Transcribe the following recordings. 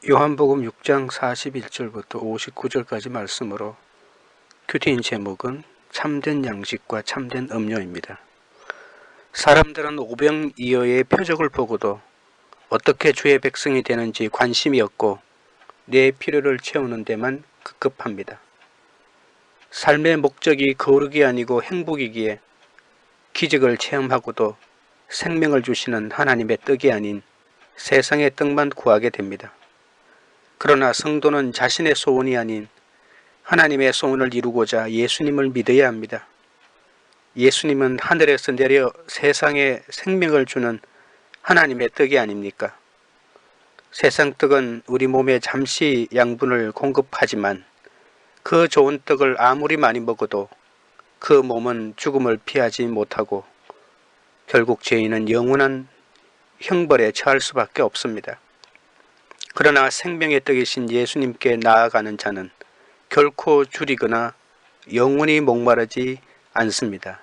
요한복음 6장 41절부터 59절까지 말씀으로 큐티인 제목은 참된 양식과 참된 음료입니다. 사람들은 오병이어의 표적을 보고도 어떻게 주의 백성이 되는지 관심이 없고 내 필요를 채우는 데만 급급합니다. 삶의 목적이 거룩이 아니고 행복이기에 기적을 체험하고도 생명을 주시는 하나님의 떡이 아닌 세상의 떡만 구하게 됩니다. 그러나 성도는 자신의 소원이 아닌 하나님의 소원을 이루고자 예수님을 믿어야 합니다. 예수님은 하늘에서 내려 세상에 생명을 주는 하나님의 떡이 아닙니까? 세상 떡은 우리 몸에 잠시 양분을 공급하지만 그 좋은 떡을 아무리 많이 먹어도 그 몸은 죽음을 피하지 못하고 결국 죄인은 영원한 형벌에 처할 수밖에 없습니다. 그러나 생명의 떡이신 예수님께 나아가는 자는 결코 줄이거나 영원히 목마르지 않습니다.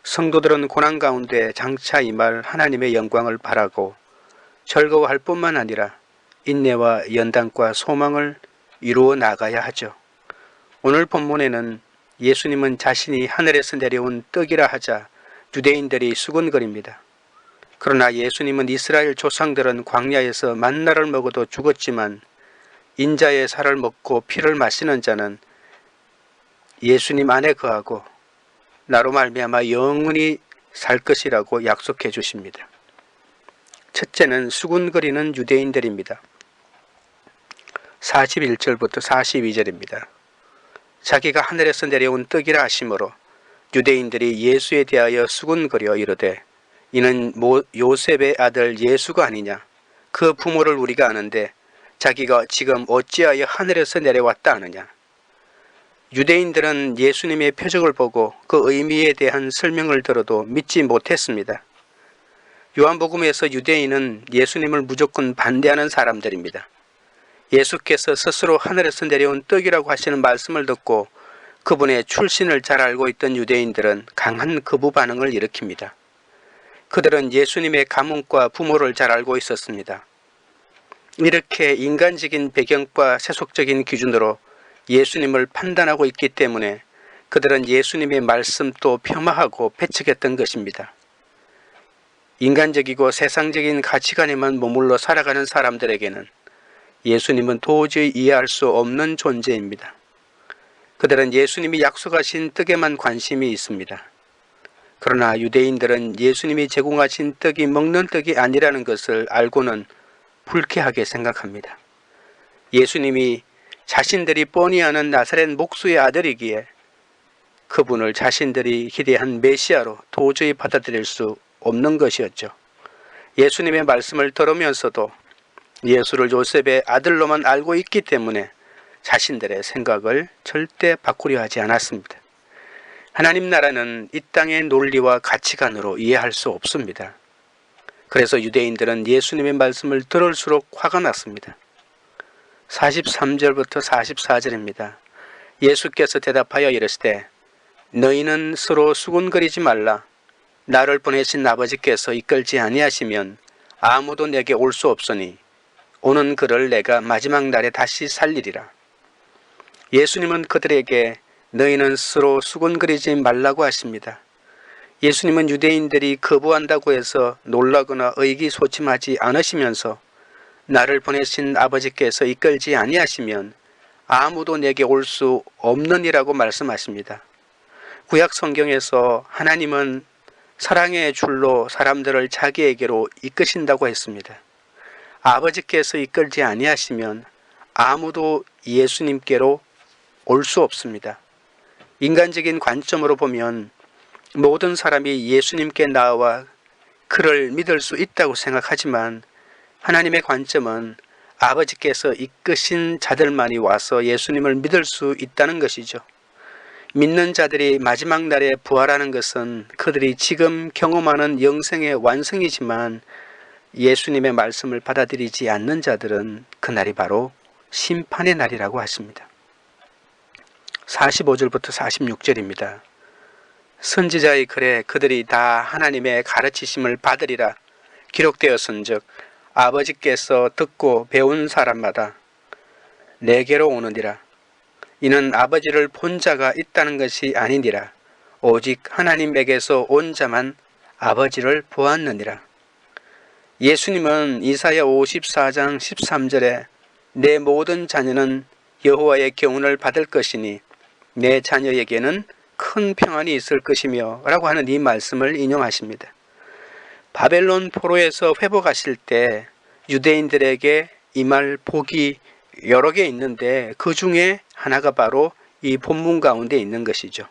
성도들은 고난 가운데 장차 임할 하나님의 영광을 바라고 즐거워할 뿐만 아니라 인내와 연단과 소망을 이루어 나가야 하죠. 오늘 본문에는 예수님은 자신이 하늘에서 내려온 떡이라 하자 유대인들이 수군거립니다. 그러나 예수님은 이스라엘 조상들은 광야에서 만나를 먹어도 죽었지만 인자의 살을 먹고 피를 마시는 자는 예수님 안에 거하고 나로 말미암아 영원히 살 것이라고 약속해 주십니다. 첫째는 수군거리는 유대인들입니다. 41절부터 42절입니다. 자기가 하늘에서 내려온 떡이라 하심으로 유대인들이 예수에 대하여 수군거려 이르되 이는 요셉의 아들 예수가 아니냐? 그 부모를 우리가 아는데 자기가 지금 어찌하여 하늘에서 내려왔다 하느냐? 유대인들은 예수님의 표적을 보고 그 의미에 대한 설명을 들어도 믿지 못했습니다. 요한복음에서 유대인은 예수님을 무조건 반대하는 사람들입니다. 예수께서 스스로 하늘에서 내려온 떡이라고 하시는 말씀을 듣고 그분의 출신을 잘 알고 있던 유대인들은 강한 거부 반응을 일으킵니다. 그들은 예수님의 가문과 부모를 잘 알고 있었습니다. 이렇게 인간적인 배경과 세속적인 기준으로 예수님을 판단하고 있기 때문에 그들은 예수님의 말씀도 폄하하고 배척했던 것입니다. 인간적이고 세상적인 가치관에만 머물러 살아가는 사람들에게는 예수님은 도저히 이해할 수 없는 존재입니다. 그들은 예수님이 약속하신 떡에만 관심이 있습니다. 그러나 유대인들은 예수님이 제공하신 떡이 먹는 떡이 아니라는 것을 알고는 불쾌하게 생각합니다. 예수님이 자신들이 뻔히 아는 나사렛 목수의 아들이기에 그분을 자신들이 기대한 메시아로 도저히 받아들일 수 없는 것이었죠. 예수님의 말씀을 들으면서도 예수를 요셉의 아들로만 알고 있기 때문에 자신들의 생각을 절대 바꾸려 하지 않았습니다. 하나님 나라는 이 땅의 논리와 가치관으로 이해할 수 없습니다. 그래서 유대인들은 예수님의 말씀을 들을수록 화가 났습니다. 43절부터 44절입니다. 예수께서 대답하여 이르시되 너희는 서로 수군거리지 말라. 나를 보내신 아버지께서 이끌지 아니하시면 아무도 내게 올 수 없으니 오는 그를 내가 마지막 날에 다시 살리리라. 예수님은 그들에게 너희는 서로 수군거리지 말라고 하십니다. 예수님은 유대인들이 거부한다고 해서 놀라거나 의기소침하지 않으시면서 나를 보내신 아버지께서 이끌지 아니하시면 아무도 내게 올 수 없느니라고 말씀하십니다. 구약 성경에서 하나님은 사랑의 줄로 사람들을 자기에게로 이끄신다고 했습니다. 아버지께서 이끌지 아니하시면 아무도 예수님께로 올 수 없습니다. 인간적인 관점으로 보면 모든 사람이 예수님께 나와 그를 믿을 수 있다고 생각하지만 하나님의 관점은 아버지께서 이끄신 자들만이 와서 예수님을 믿을 수 있다는 것이죠. 믿는 자들이 마지막 날에 부활하는 것은 그들이 지금 경험하는 영생의 완성이지만 예수님의 말씀을 받아들이지 않는 자들은 그날이 바로 심판의 날이라고 하십니다. 45절부터 46절입니다. 선지자의 글에 그들이 다 하나님의 가르치심을 받으리라 기록되었은즉 아버지께서 듣고 배운 사람마다 내게로 오느니라. 이는 아버지를 본 자가 있다는 것이 아니니라. 오직 하나님에게서 온 자만 아버지를 보았느니라. 예수님은 이사야 54장 13절에 내 모든 자녀는 여호와의 교훈을 받을 것이니 내 자녀에게는 큰 평안이 있을 것이며 라고 하는 이 말씀을 인용하십니다. 바벨론 포로에서 회복하실 때 유대인들에게 임할 복이 여러 개 있는데 그 중에 하나가 바로 이 본문 가운데 있는 것이죠.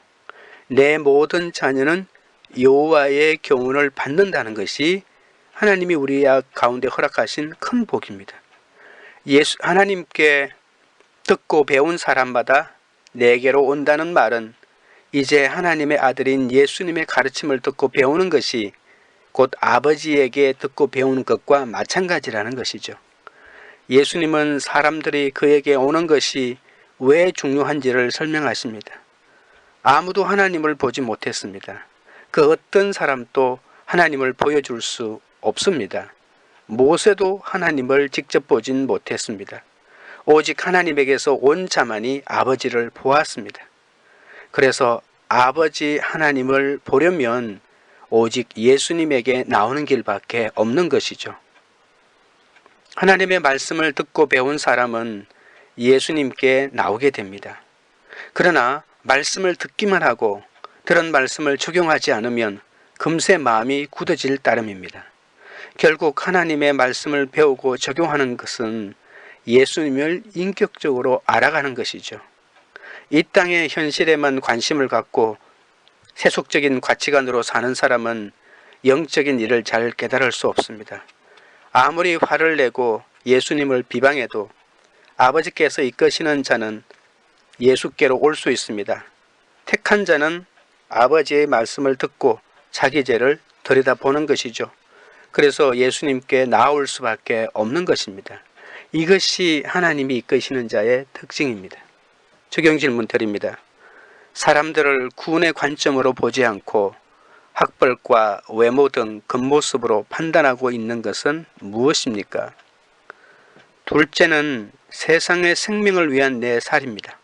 내 모든 자녀는 여호와의 교훈을 받는다는 것이 하나님이 우리 가운데 허락하신 큰 복입니다. 하나님께 듣고 배운 사람마다 내게로 온다는 말은 이제 하나님의 아들인 예수님의 가르침을 듣고 배우는 것이 곧 아버지에게 듣고 배우는 것과 마찬가지라는 것이죠. 예수님은 사람들이 그에게 오는 것이 왜 중요한지를 설명하십니다. 아무도 하나님을 보지 못했습니다. 그 어떤 사람도 하나님을 보여줄 수 없습니다. 모세도 하나님을 직접 보진 못했습니다. 오직 하나님에게서 온 자만이 아버지를 보았습니다. 그래서 아버지 하나님을 보려면 오직 예수님에게 나오는 길밖에 없는 것이죠. 하나님의 말씀을 듣고 배운 사람은 예수님께 나오게 됩니다. 그러나 말씀을 듣기만 하고 들은 말씀을 적용하지 않으면 금세 마음이 굳어질 따름입니다. 결국 하나님의 말씀을 배우고 적용하는 것은 예수님을 인격적으로 알아가는 것이죠. 이 땅의 현실에만 관심을 갖고 세속적인 가치관으로 사는 사람은 영적인 일을 잘 깨달을 수 없습니다. 아무리 화를 내고 예수님을 비방해도 아버지께서 이끄시는 자는 예수께로 올 수 있습니다. 택한 자는 아버지의 말씀을 듣고 자기 죄를 들여다보는 것이죠. 그래서 예수님께 나올 수밖에 없는 것입니다. 이것이 하나님이 이끄시는 자의 특징입니다. 적용 질문 드립니다. 사람들을 구원의 관점으로 보지 않고 학벌과 외모 등 겉모습으로 판단하고 있는 것은 무엇입니까? 둘째는 세상의 생명을 위한 내 살입니다.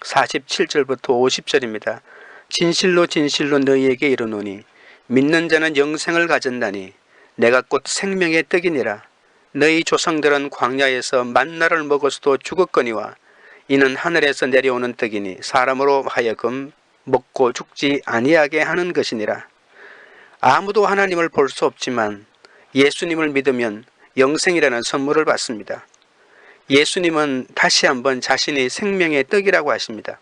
47절부터 50절입니다. 진실로 진실로 너희에게 이르노니 믿는 자는 영생을 가졌나니 내가 곧 생명의 떡이니라. 너희 조상들은 광야에서 만나를 먹어서도 죽었거니와 이는 하늘에서 내려오는 떡이니 사람으로 하여금 먹고 죽지 아니하게 하는 것이니라. 아무도 하나님을 볼 수 없지만 예수님을 믿으면 영생이라는 선물을 받습니다. 예수님은 다시 한번 자신이 생명의 떡이라고 하십니다.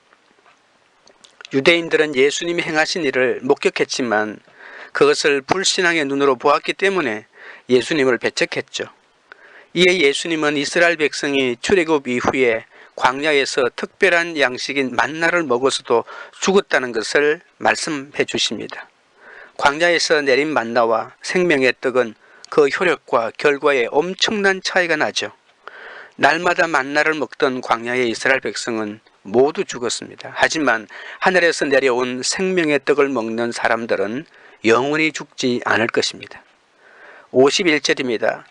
유대인들은 예수님이 행하신 일을 목격했지만 그것을 불신앙의 눈으로 보았기 때문에 예수님을 배척했죠. 이에 예수님은 이스라엘 백성이 출애굽 이후에 광야에서 특별한 양식인 만나를 먹어서도 죽었다는 것을 말씀해 주십니다. 광야에서 내린 만나와 생명의 떡은 그 효력과 결과에 엄청난 차이가 나죠. 날마다 만나를 먹던 광야의 이스라엘 백성은 모두 죽었습니다. 하지만 하늘에서 내려온 생명의 떡을 먹는 사람들은 영원히 죽지 않을 것입니다. 51절입니다.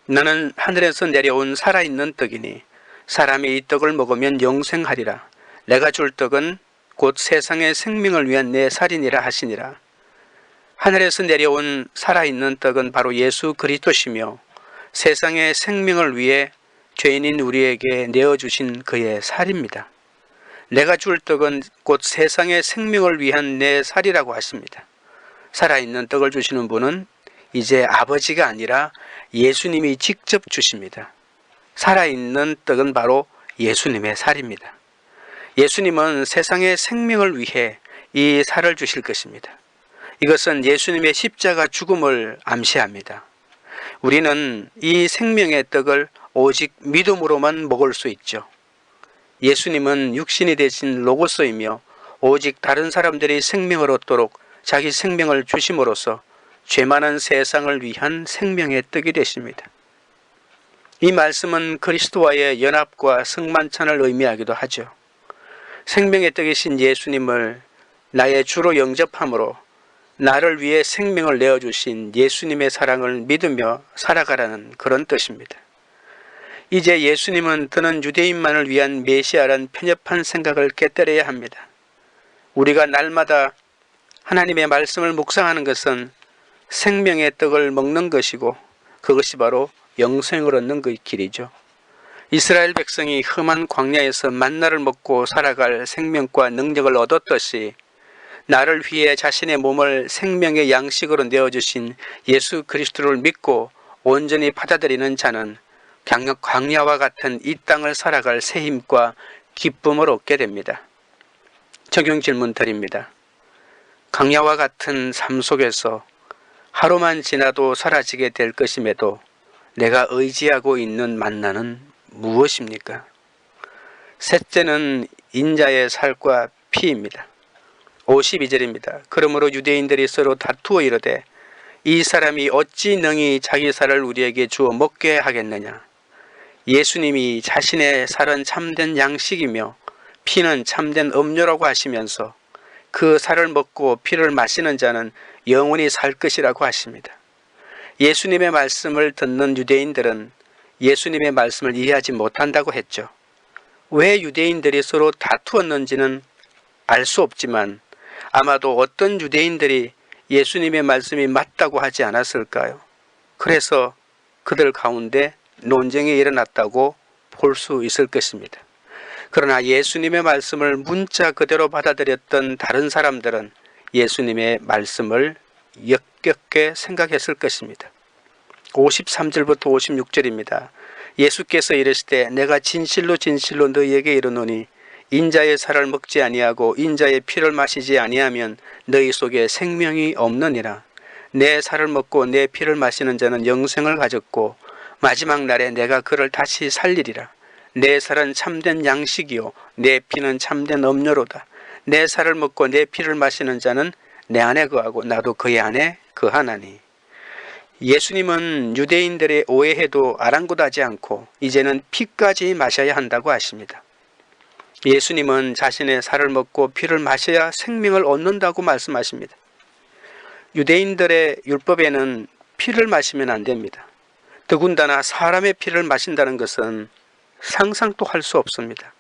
너는 하늘에서 내려온 살아있는 떡이니 사람이 이 떡을 먹으면 영생하리라. 내가 줄 떡은 곧 세상의 생명을 위한 내 살이니라 하시니라. 하늘에서 내려온 살아있는 떡은 바로 예수 그리스도시며 세상의 생명을 위해 죄인인 우리에게 내어주신 그의 살입니다. 내가 줄 떡은 곧 세상의 생명을 위한 내 살이라고 하십니다. 살아있는 떡을 주시는 분은 이제 아버지가 아니라 예수님이 직접 주십니다. 살아있는 떡은 바로 예수님의 살입니다. 예수님은 세상의 생명을 위해 이 살을 주실 것입니다. 이것은 예수님의 십자가 죽음을 암시합니다. 우리는 이 생명의 떡을 오직 믿음으로만 먹을 수 있죠. 예수님은 육신이 되신 로고스이며 오직 다른 사람들이 생명을 얻도록 자기 생명을 주심으로써 죄 많은 세상을 위한 생명의 떡이 되십니다. 이 말씀은 그리스도와의 연합과 성만찬을 의미하기도 하죠. 생명의 떡이신 예수님을 나의 주로 영접함으로 나를 위해 생명을 내어주신 예수님의 사랑을 믿으며 살아가라는 그런 뜻입니다. 이제 예수님은 더는 유대인만을 위한 메시아란 편협한 생각을 깨뜨려야 합니다. 우리가 날마다 하나님의 말씀을 묵상하는 것은 생명의 떡을 먹는 것이고 그것이 바로 영생을 얻는 그 길이죠. 이스라엘 백성이 험한 광야에서 만나를 먹고 살아갈 생명과 능력을 얻었듯이 나를 위해 자신의 몸을 생명의 양식으로 내어주신 예수 그리스도를 믿고 온전히 받아들이는 자는 광야와 같은 이 땅을 살아갈 새 힘과 기쁨을 얻게 됩니다. 적용 질문 드립니다. 광야와 같은 삶 속에서 하루만 지나도 사라지게 될 것임에도 내가 의지하고 있는 만나는 무엇입니까? 셋째는 인자의 살과 피입니다. 52절입니다. 그러므로 유대인들이 서로 다투어 이르되 이 사람이 어찌 능히 자기 살을 우리에게 주어 먹게 하겠느냐. 예수님이 자신의 살은 참된 양식이며 피는 참된 음료라고 하시면서 그 살을 먹고 피를 마시는 자는 영원히 살 것이라고 하십니다. 예수님의 말씀을 듣는 유대인들은 예수님의 말씀을 이해하지 못한다고 했죠. 왜 유대인들이 서로 다투었는지는 알 수 없지만 아마도 어떤 유대인들이 예수님의 말씀이 맞다고 하지 않았을까요? 그래서 그들 가운데 논쟁이 일어났다고 볼 수 있을 것입니다. 그러나 예수님의 말씀을 문자 그대로 받아들였던 다른 사람들은 예수님의 말씀을 역겹게 생각했을 것입니다. 53절부터 56절입니다. 예수께서 이르시되 내가 진실로 진실로 너희에게 이르노니 인자의 살을 먹지 아니하고 인자의 피를 마시지 아니하면 너희 속에 생명이 없느니라. 내 살을 먹고 내 피를 마시는 자는 영생을 가졌고 마지막 날에 내가 그를 다시 살리리라. 내 살은 참된 양식이요 내 피는 참된 음료로다. 내 살을 먹고 내 피를 마시는 자는 내 안에 거하고 나도 그의 안에 거하나니. 예수님은 유대인들의 오해해도 아랑곳하지 않고 이제는 피까지 마셔야 한다고 하십니다. 예수님은 자신의 살을 먹고 피를 마셔야 생명을 얻는다고 말씀하십니다. 유대인들의 율법에는 피를 마시면 안 됩니다. 더군다나 사람의 피를 마신다는 것은 상상도 할 수 없습니다.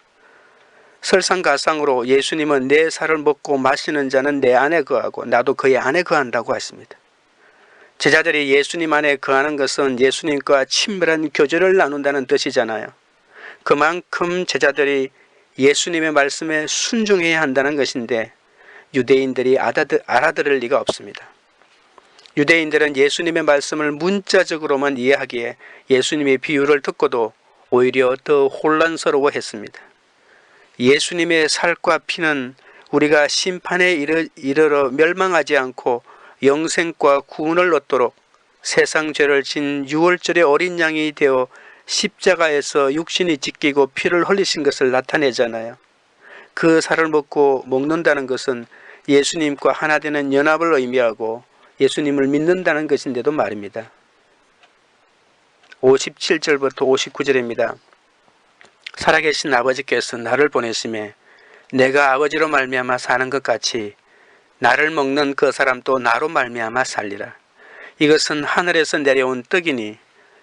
설상가상으로 예수님은 내 살을 먹고 마시는 자는 내 안에 거하고 나도 그의 안에 거한다고 하십니다. 제자들이 예수님 안에 거하는 것은 예수님과 친밀한 교제를 나눈다는 뜻이잖아요. 그만큼 제자들이 예수님의 말씀에 순종해야 한다는 것인데 유대인들이 알아들을 리가 없습니다. 유대인들은 예수님의 말씀을 문자적으로만 이해하기에 예수님의 비유를 듣고도 오히려 더 혼란스러워했습니다. 예수님의 살과 피는 우리가 심판에 이르러 멸망하지 않고 영생과 구원을 얻도록 세상 죄를 진 유월절의 어린 양이 되어 십자가에서 육신이 찢기고 피를 흘리신 것을 나타내잖아요. 그 살을 먹는다는 것은 예수님과 하나 되는 연합을 의미하고 예수님을 믿는다는 것인데도 말입니다. 57절부터 59절입니다. 살아계신 아버지께서 나를 보내심에 내가 아버지로 말미암아 사는 것 같이 나를 먹는 그 사람도 나로 말미암아 살리라. 이것은 하늘에서 내려온 떡이니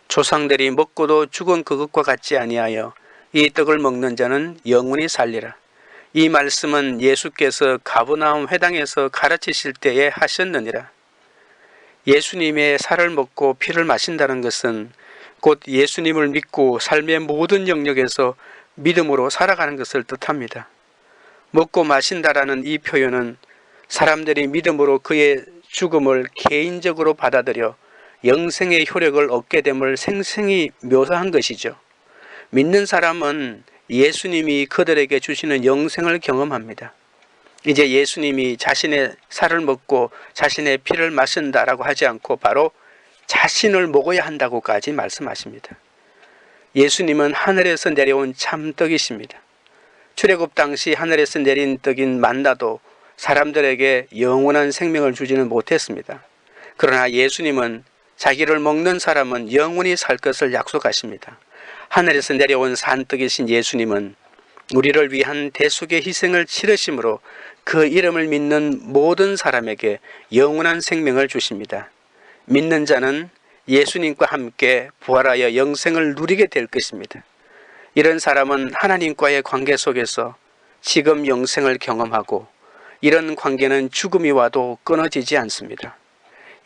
조상들이 먹고도 죽은 그것과 같지 아니하여 이 떡을 먹는 자는 영원히 살리라. 이 말씀은 예수께서 가버나움 회당에서 가르치실 때에 하셨느니라. 예수님의 살을 먹고 피를 마신다는 것은 곧 예수님을 믿고 삶의 모든 영역에서 믿음으로 살아가는 것을 뜻합니다. 먹고 마신다라는 이 표현은 사람들이 믿음으로 그의 죽음을 개인적으로 받아들여 영생의 효력을 얻게 됨을 생생히 묘사한 것이죠. 믿는 사람은 예수님이 그들에게 주시는 영생을 경험합니다. 이제 예수님이 자신의 살을 먹고 자신의 피를 마신다라고 하지 않고 바로 자신을 먹어야 한다고까지 말씀하십니다. 예수님은 하늘에서 내려온 참떡이십니다. 출애굽 당시 하늘에서 내린 떡인 만나도 사람들에게 영원한 생명을 주지는 못했습니다. 그러나 예수님은 자기를 먹는 사람은 영원히 살 것을 약속하십니다. 하늘에서 내려온 산떡이신 예수님은 우리를 위한 대속의 희생을 치르심으로 그 이름을 믿는 모든 사람에게 영원한 생명을 주십니다. 믿는 자는 예수님과 함께 부활하여 영생을 누리게 될 것입니다. 이런 사람은 하나님과의 관계 속에서 지금 영생을 경험하고 이런 관계는 죽음이 와도 끊어지지 않습니다.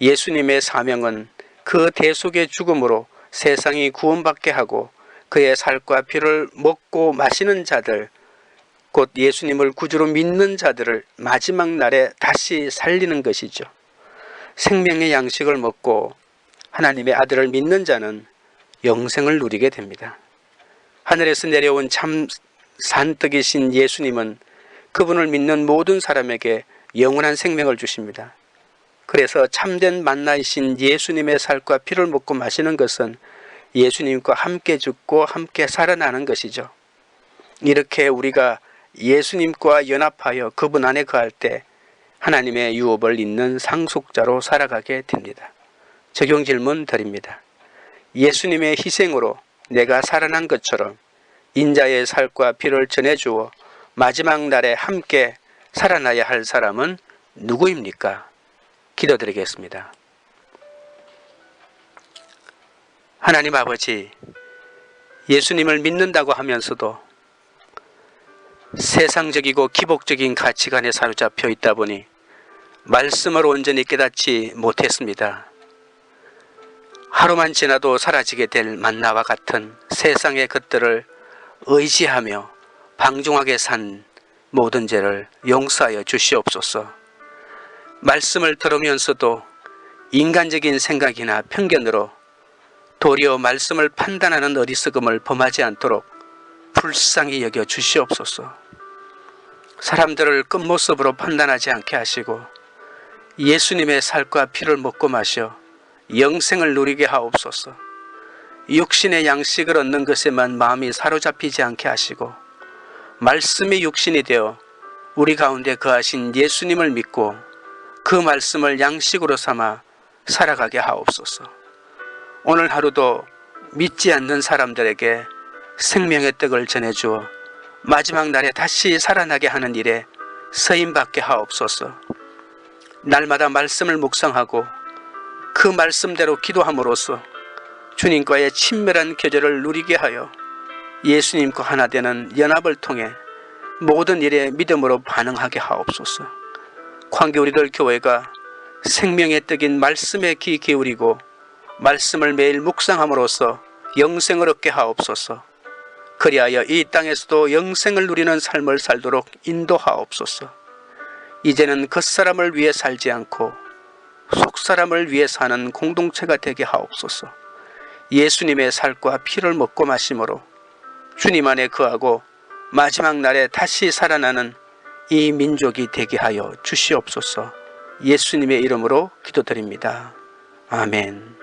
예수님의 사명은 그 대속의 죽음으로 세상이 구원받게 하고 그의 살과 피를 먹고 마시는 자들, 곧 예수님을 구주로 믿는 자들을 마지막 날에 다시 살리는 것이죠. 생명의 양식을 먹고 하나님의 아들을 믿는 자는 영생을 누리게 됩니다. 하늘에서 내려온 참 산떡이신 예수님은 그분을 믿는 모든 사람에게 영원한 생명을 주십니다. 그래서 참된 만나이신 예수님의 살과 피를 먹고 마시는 것은 예수님과 함께 죽고 함께 살아나는 것이죠. 이렇게 우리가 예수님과 연합하여 그분 안에 거할 때 하나님의 유업을 잇는 상속자로 살아가게 됩니다. 적용 질문 드립니다. 예수님의 희생으로 내가 살아난 것처럼 인자의 살과 피를 전해주어 마지막 날에 함께 살아나야 할 사람은 누구입니까? 기도드리겠습니다. 하나님 아버지, 예수님을 믿는다고 하면서도 세상적이고 기복적인 가치관에 사로잡혀 있다 보니 말씀을 온전히 깨닫지 못했습니다. 하루만 지나도 사라지게 될 만나와 같은 세상의 것들을 의지하며 방종하게 산 모든 죄를 용서하여 주시옵소서. 말씀을 들으면서도 인간적인 생각이나 편견으로 도리어 말씀을 판단하는 어리석음을 범하지 않도록 불쌍히 여겨 주시옵소서. 사람들을 끝모습으로 판단하지 않게 하시고 예수님의 살과 피를 먹고 마셔 영생을 누리게 하옵소서. 육신의 양식을 얻는 것에만 마음이 사로잡히지 않게 하시고 말씀이 육신이 되어 우리 가운데 거하신 예수님을 믿고 그 말씀을 양식으로 삼아 살아가게 하옵소서. 오늘 하루도 믿지 않는 사람들에게 생명의 떡을 전해주어 마지막 날에 다시 살아나게 하는 일에 서임받게 하옵소서. 날마다 말씀을 묵상하고 그 말씀대로 기도함으로써 주님과의 친밀한 교제를 누리게 하여 예수님과 하나 되는 연합을 통해 모든 일에 믿음으로 반응하게 하옵소서. 관계 우리들 교회가 생명의 떡인 말씀에 귀 기울이고 말씀을 매일 묵상함으로써 영생을 얻게 하옵소서. 그리하여 이 땅에서도 영생을 누리는 삶을 살도록 인도하옵소서. 이제는 겉사람을 위해 살지 않고 속사람을 위해 사는 공동체가 되게 하옵소서. 예수님의 살과 피를 먹고 마심으로 주님 안에 거하고 마지막 날에 다시 살아나는 이 민족이 되게 하여 주시옵소서. 예수님의 이름으로 기도드립니다. 아멘.